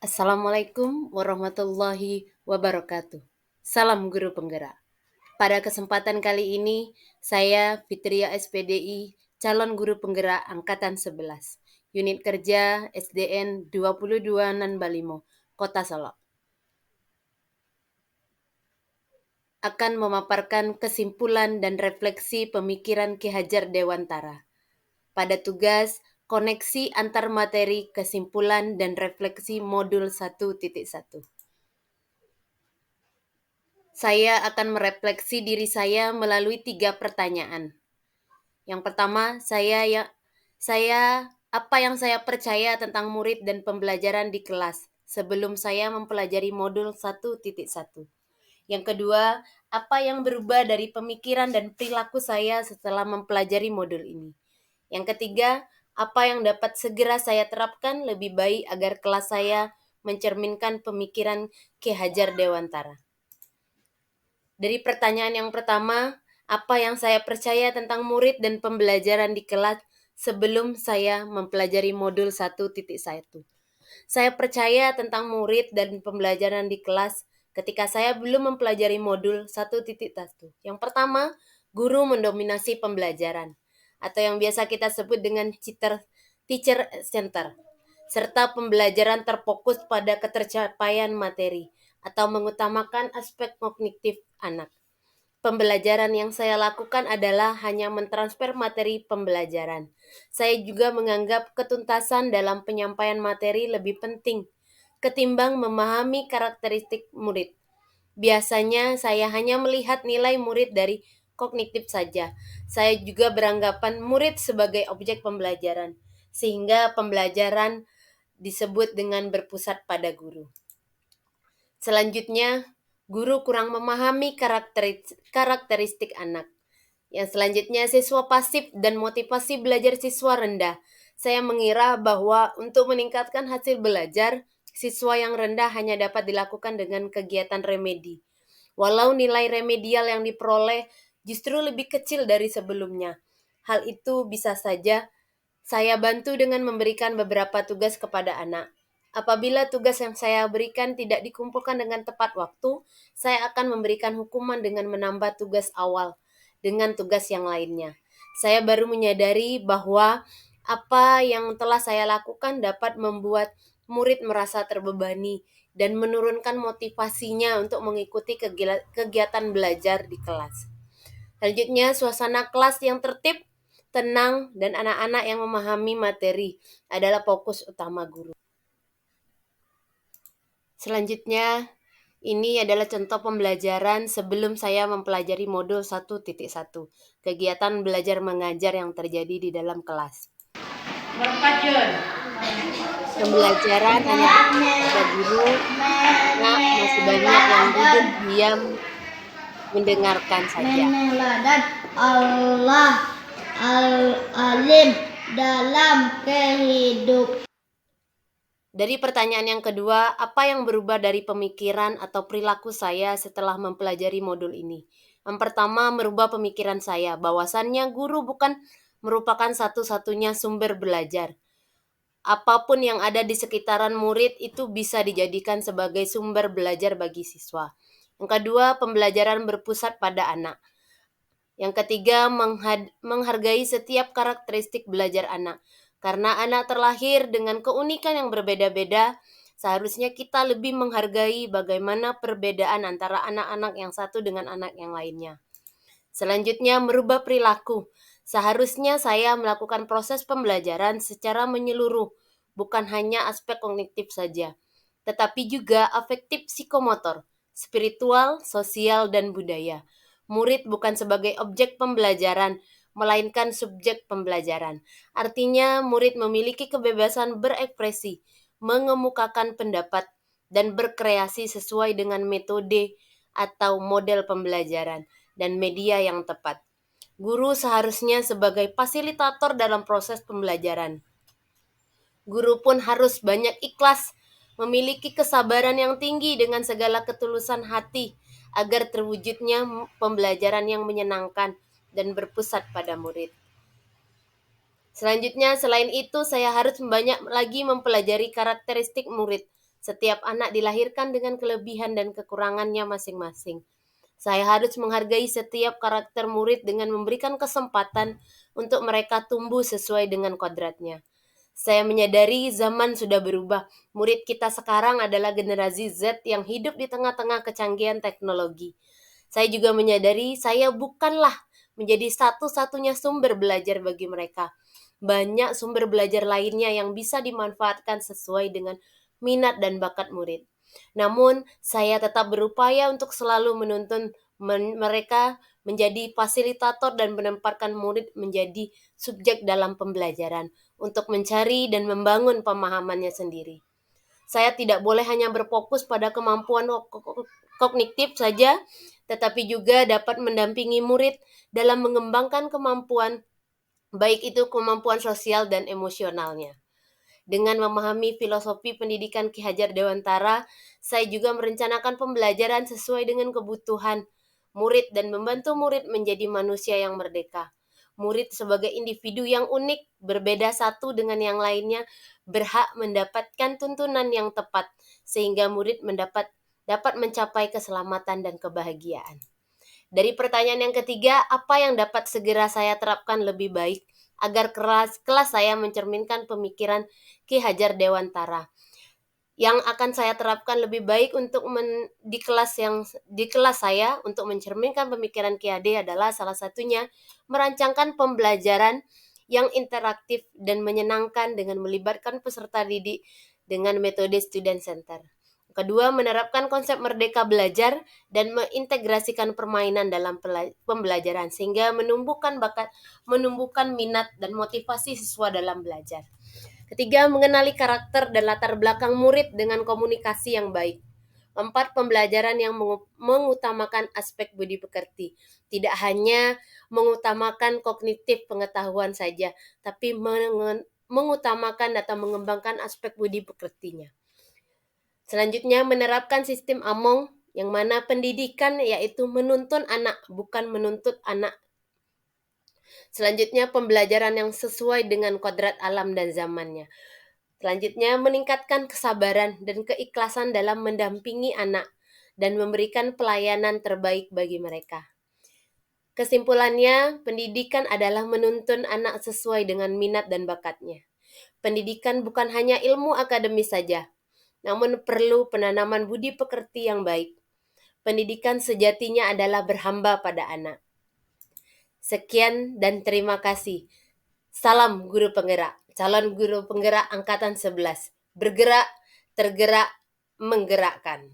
Assalamualaikum warahmatullahi wabarakatuh. Salam guru penggerak. Pada kesempatan kali ini, saya Fitria SPDI, calon guru penggerak angkatan 11, unit kerja SDN 22 Nanbalimo, Kota Solo, akan memaparkan kesimpulan dan refleksi pemikiran Ki Hajar Dewantara pada tugas koneksi antar materi, kesimpulan dan refleksi modul 1.1. Saya akan merefleksi diri saya melalui 3 pertanyaan. Yang pertama, saya apa yang saya percaya tentang murid dan pembelajaran di kelas sebelum saya mempelajari modul 1.1. Yang kedua, apa yang berubah dari pemikiran dan perilaku saya setelah mempelajari modul ini. Yang ketiga, apa yang dapat segera saya terapkan lebih baik agar kelas saya mencerminkan pemikiran Ki Hajar Dewantara. Dari pertanyaan yang pertama, apa yang saya percaya tentang murid dan pembelajaran di kelas sebelum saya mempelajari modul 1.1. Saya percaya tentang murid dan pembelajaran di kelas ketika saya belum mempelajari modul 1.1. Yang pertama, guru mendominasi pembelajaran atau yang biasa kita sebut dengan teacher center, serta pembelajaran terfokus pada ketercapaian materi atau mengutamakan aspek kognitif anak. Pembelajaran yang saya lakukan adalah hanya mentransfer materi pembelajaran. Saya juga menganggap ketuntasan dalam penyampaian materi lebih penting ketimbang memahami karakteristik murid. Biasanya saya hanya melihat nilai murid dari kognitif saja. Saya juga beranggapan murid sebagai objek pembelajaran, sehingga pembelajaran disebut dengan berpusat pada guru. Selanjutnya, guru kurang memahami karakteristik anak. Yang selanjutnya, siswa pasif dan motivasi belajar siswa rendah. Saya mengira bahwa untuk meningkatkan hasil belajar, siswa yang rendah hanya dapat dilakukan dengan kegiatan remedi. Walau nilai remedial yang diperoleh justru lebih kecil dari sebelumnya. Hal itu bisa saja saya bantu dengan memberikan beberapa tugas kepada anak. Apabila tugas yang saya berikan tidak dikumpulkan dengan tepat waktu, saya akan memberikan hukuman dengan menambah tugas awal dengan tugas yang lainnya. Saya baru menyadari bahwa apa yang telah saya lakukan dapat membuat murid merasa terbebani dan menurunkan motivasinya untuk mengikuti kegiatan belajar di kelas. Selanjutnya, suasana kelas yang tertib, tenang, dan anak-anak yang memahami materi adalah fokus utama guru. Selanjutnya, ini adalah contoh pembelajaran sebelum saya mempelajari modul 1.1, kegiatan belajar mengajar yang terjadi di dalam kelas. Pembelajaran hanya pada guru, anak masih banyak yang duduk diam mendengarkan saja. Meneladan Allah al-alim dalam kehidupan. Dari pertanyaan yang kedua, apa yang berubah dari pemikiran atau perilaku saya setelah mempelajari modul ini? Yang pertama, merubah pemikiran saya bahwasannya guru bukan merupakan satu-satunya sumber belajar. Apapun yang ada di sekitaran murid itu bisa dijadikan sebagai sumber belajar bagi siswa. Yang kedua, pembelajaran berpusat pada anak. Yang ketiga, menghargai setiap karakteristik belajar anak. Karena anak terlahir dengan keunikan yang berbeda-beda, seharusnya kita lebih menghargai bagaimana perbedaan antara anak-anak yang satu dengan anak yang lainnya. Selanjutnya, merubah perilaku. Seharusnya saya melakukan proses pembelajaran secara menyeluruh, bukan hanya aspek kognitif saja, tetapi juga afektif psikomotor, spiritual, sosial, dan budaya. Murid bukan sebagai objek pembelajaran, melainkan subjek pembelajaran. Artinya, murid memiliki kebebasan berekspresi, mengemukakan pendapat, dan berkreasi sesuai dengan metode atau model pembelajaran dan media yang tepat. Guru seharusnya sebagai fasilitator dalam proses pembelajaran. Guru pun harus banyak ikhlas, memiliki kesabaran yang tinggi dengan segala ketulusan hati agar terwujudnya pembelajaran yang menyenangkan dan berpusat pada murid. Selanjutnya, selain itu saya harus banyak lagi mempelajari karakteristik murid Setiap anak dilahirkan dengan kelebihan dan kekurangannya masing-masing. Saya harus menghargai setiap karakter murid dengan memberikan kesempatan untuk mereka tumbuh sesuai dengan kodratnya. Saya menyadari zaman sudah berubah. Murid kita sekarang adalah generasi Z yang hidup di tengah-tengah kecanggihan teknologi. Saya juga menyadari saya bukanlah menjadi satu-satunya sumber belajar bagi mereka. Banyak sumber belajar lainnya yang bisa dimanfaatkan sesuai dengan minat dan bakat murid. Namun, saya tetap berupaya untuk selalu menuntun mereka menjadi fasilitator dan menempatkan murid menjadi subjek dalam pembelajaran untuk mencari dan membangun pemahamannya sendiri. Saya tidak boleh hanya berfokus pada kemampuan kognitif saja, tetapi juga dapat mendampingi murid dalam mengembangkan kemampuan, baik itu kemampuan sosial dan emosionalnya. Dengan memahami filosofi pendidikan Ki Hajar Dewantara, saya juga merencanakan pembelajaran sesuai dengan kebutuhan murid dan membantu murid menjadi manusia yang merdeka. Murid sebagai individu yang unik, berbeda satu dengan yang lainnya, berhak mendapatkan tuntunan yang tepat sehingga murid dapat mencapai keselamatan dan kebahagiaan. Dari pertanyaan yang ketiga, apa yang dapat segera saya terapkan lebih baik agar kelas saya mencerminkan pemikiran Ki Hajar Dewantara? Yang akan saya terapkan lebih baik untuk di kelas saya untuk mencerminkan pemikiran Ki Hade adalah salah satunya merancangkan pembelajaran yang interaktif dan menyenangkan dengan melibatkan peserta didik dengan metode student center. Kedua, menerapkan konsep merdeka belajar dan mengintegrasikan permainan dalam pembelajaran sehingga menumbuhkan bakat, menumbuhkan minat dan motivasi siswa dalam belajar. Ketiga, mengenali karakter dan latar belakang murid dengan komunikasi yang baik. Keempat, pembelajaran yang mengutamakan aspek budi pekerti. Tidak hanya mengutamakan kognitif pengetahuan saja, tapi mengutamakan atau mengembangkan aspek budi pekertinya. Selanjutnya, menerapkan sistem Among, yang mana pendidikan yaitu menuntun anak, bukan menuntut anak. Selanjutnya, pembelajaran yang sesuai dengan kodrat alam dan zamannya. Selanjutnya, meningkatkan kesabaran dan keikhlasan dalam mendampingi anak dan memberikan pelayanan terbaik bagi mereka. Kesimpulannya, pendidikan adalah menuntun anak sesuai dengan minat dan bakatnya. Pendidikan bukan hanya ilmu akademis saja, namun perlu penanaman budi pekerti yang baik. Pendidikan sejatinya adalah berhamba pada anak. Sekian dan terima kasih. Salam guru penggerak, calon guru penggerak angkatan 11. Bergerak, tergerak, menggerakkan.